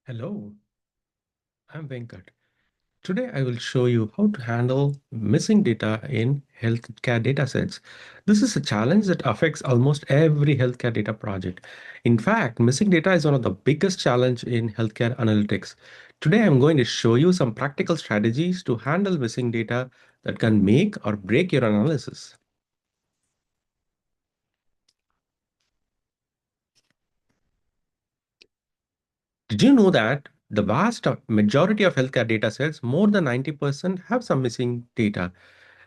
Hello, I'm Venkat. Today I will show you how to handle missing data in healthcare datasets. This is a challenge that affects almost every healthcare data project. In fact, missing data is one of the biggest challenge in healthcare analytics. Today I'm going to show you some practical strategies to handle missing data that can make or break your analysis. Did you know that the vast majority of healthcare data sets, more than 90%, have some missing data?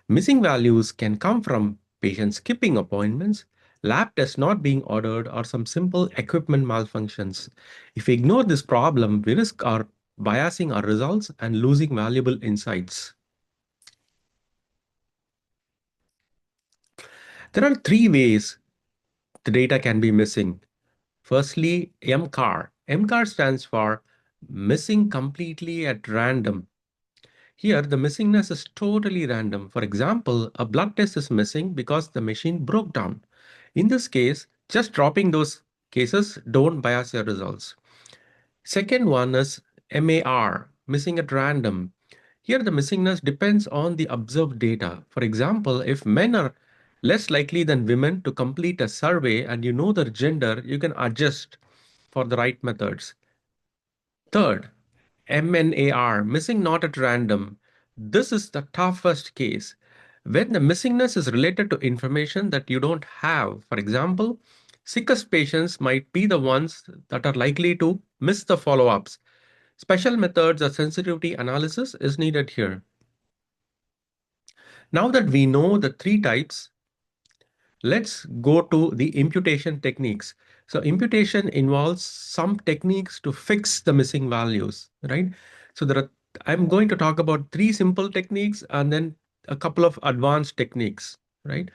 Missing values can come from patients skipping appointments, lab tests not being ordered, or some simple equipment malfunctions. If we ignore this problem, we risk our biasing our results and losing valuable insights. There are three ways the data can be missing. Firstly, MCAR. MCAR stands for missing completely at random. Here, the missingness is totally random. For example, a blood test is missing because the machine broke down. In this case, just dropping those cases don't bias your results. Second one is MAR, missing at random. Here, the missingness depends on the observed data. For example, if men are less likely than women to complete a survey and you know their gender, you can adjust for the right methods. Third, MNAR, missing not at random. This is the toughest case. When the missingness is related to information that you don't have. For example, sickest patients might be the ones that are likely to miss the follow ups. Special methods or sensitivity analysis is needed here. Now that we know the three types, let's go to the imputation techniques. So imputation involves some techniques to fix the missing values, right? So I'm going to talk about three simple techniques and then a couple of advanced techniques, right?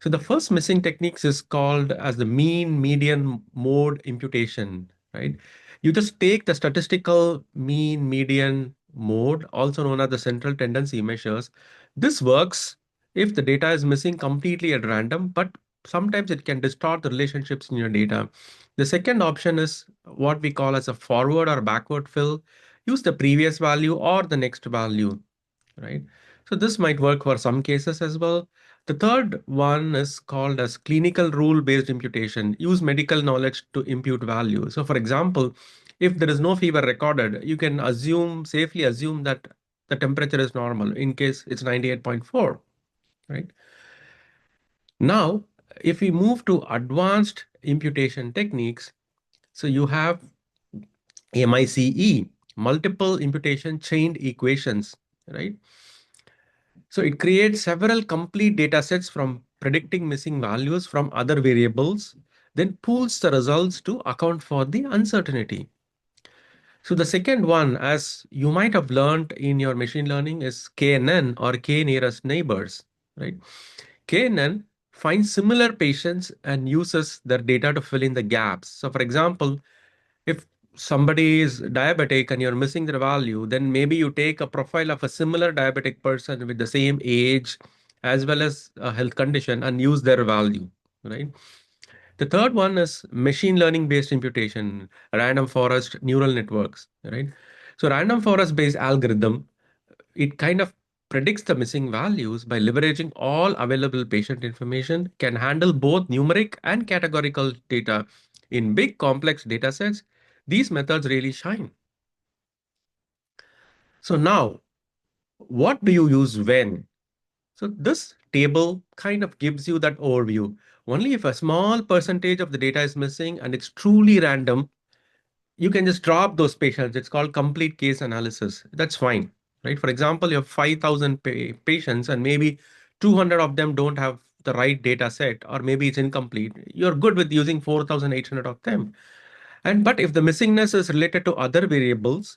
So the first missing techniques is called as the mean median mode imputation, right? You just take the statistical mean median mode, also known as the central tendency measures. This works if the data is missing completely at random, but sometimes it can distort the relationships in your data. The second option is what we call as a forward or backward fill. Use the previous value or the next value, right? So this might work for some cases as well. The third one is called as clinical rule based imputation. Use medical knowledge to impute value. So for example, if there is no fever recorded, you can safely assume that the temperature is normal in case it's 98.4, right? Now, if we move to advanced imputation techniques, so you have MICE, multiple imputation chained equations, right? So it creates several complete data sets from predicting missing values from other variables, then pools the results to account for the uncertainty. So the second one, as you might have learned in your machine learning, is KNN or K nearest neighbors, right? KNN finds similar patients and uses their data to fill in the gaps. So for example, if somebody is diabetic and you're missing their value, then maybe you take a profile of a similar diabetic person with the same age as well as a health condition and use their value, right? The third one is machine learning based imputation, random forest neural networks, right? So random forest based algorithm, it kind of predicts the missing values by leveraging all available patient information, can handle both numeric and categorical data in big complex data sets. These methods really shine. So now, what do you use when? So this table kind of gives you that overview. Only if a small percentage of the data is missing and it's truly random, you can just drop those patients. It's called complete case analysis. That's fine, right? For example, you have 5,000 patients and maybe 200 of them don't have the right data set, or maybe it's incomplete. You're good with using 4,800 of them. And but if the missingness is related to other variables,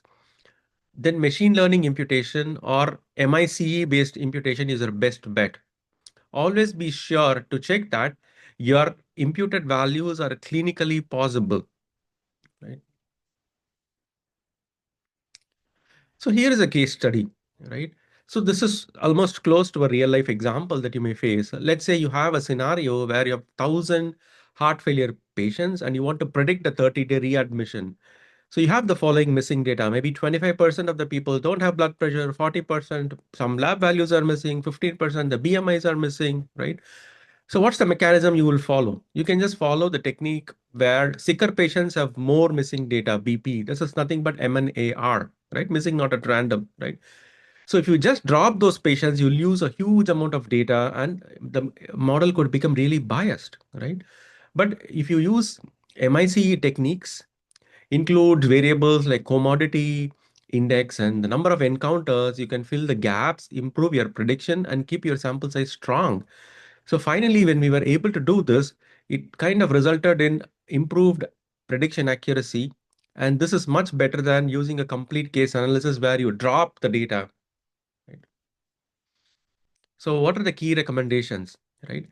then machine learning imputation or MICE based imputation is your best bet. Always be sure to check that your imputed values are clinically possible, right? So here is a case study, right? So this is almost close to a real life example that you may face. Let's say you have a scenario where you have 1,000 heart failure patients and you want to predict a 30-day readmission. So you have the following missing data. Maybe 25% of the people don't have blood pressure, 40% some lab values are missing, 15% the BMIs are missing, right? So what's the mechanism you will follow? You can just follow the technique where sicker patients have more missing data, BP. This is nothing but MNAR, right? Missing not at random, right? So if you just drop those patients, you lose a huge amount of data and the model could become really biased, right? But if you use MIC techniques, include variables like commodity index and the number of encounters, you can fill the gaps, improve your prediction, and keep your sample size strong. So finally, when we were able to do this, it kind of resulted in improved prediction accuracy. And this is much better than using a complete case analysis where you drop the data. Right? So what are the key recommendations, right?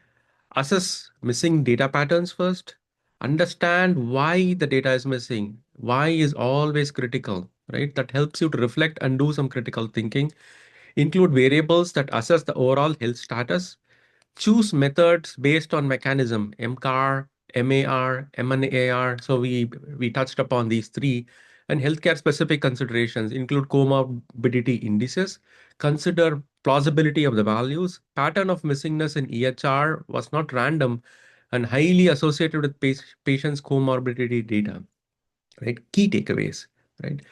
Assess missing data patterns first. Understand why the data is missing. Why is always critical, right? That helps you to reflect and do some critical thinking. Include variables that assess the overall health status. Choose methods based on mechanism, MCAR, MAR, MNAR. So we touched upon these three. And healthcare specific considerations include comorbidity indices. Consider plausibility of the values. Pattern of missingness in EHR was not random and highly associated with patients' comorbidity data. Right? Key takeaways. Right?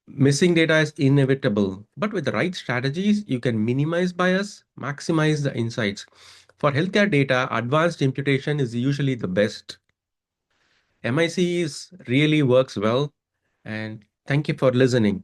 Missing data is inevitable, but with the right strategies, you can minimize bias, maximize the insights. For healthcare data, advanced imputation is usually the best. MIC really works well, and thank you for listening.